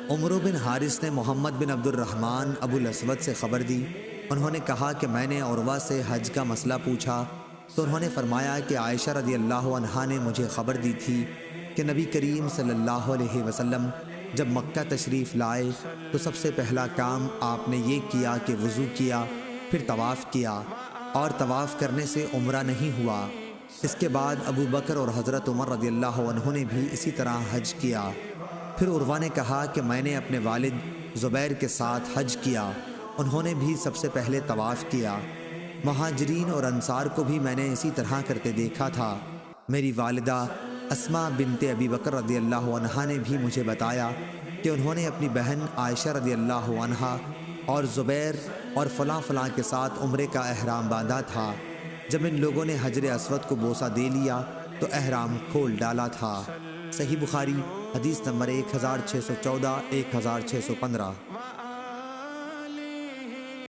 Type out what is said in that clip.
عمرو بن حارث نے محمد بن عبد الرحمن ابو الاسود سے خبر دی۔ انہوں نے کہا کہ میں نے عروہ سے حج کا مسئلہ پوچھا تو انہوں نے فرمایا کہ عائشہ رضی اللہ عنہا نے مجھے خبر دی تھی کہ نبی کریم صلی اللہ علیہ وسلم جب مکہ تشریف لائے تو سب سے پہلا کام آپ نے یہ کیا کہ وضو کیا، پھر طواف کیا، اور طواف کرنے سے عمرہ نہیں ہوا۔ اس کے بعد ابو بکر اور حضرت عمر رضی اللہ عنہ نے بھی اسی طرح حج کیا۔ پھر عروہ نے کہا کہ میں نے اپنے والد زبیر کے ساتھ حج کیا، انہوں نے بھی سب سے پہلے طواف کیا۔ مہاجرین اور انصار کو بھی میں نے اسی طرح کرتے دیکھا تھا۔ میری والدہ اسماء بنت ابی بکر رضی اللہ عنہا نے بھی مجھے بتایا کہ انہوں نے اپنی بہن عائشہ رضی اللہ عنہا اور زبیر اور فلاں فلاں کے ساتھ عمرے کا احرام باندھا تھا۔ جب ان لوگوں نے حجر اسود کو بوسہ دے لیا تو احرام کھول ڈالا تھا۔ صحیح بخاری حدیث نمبر 1614 1615۔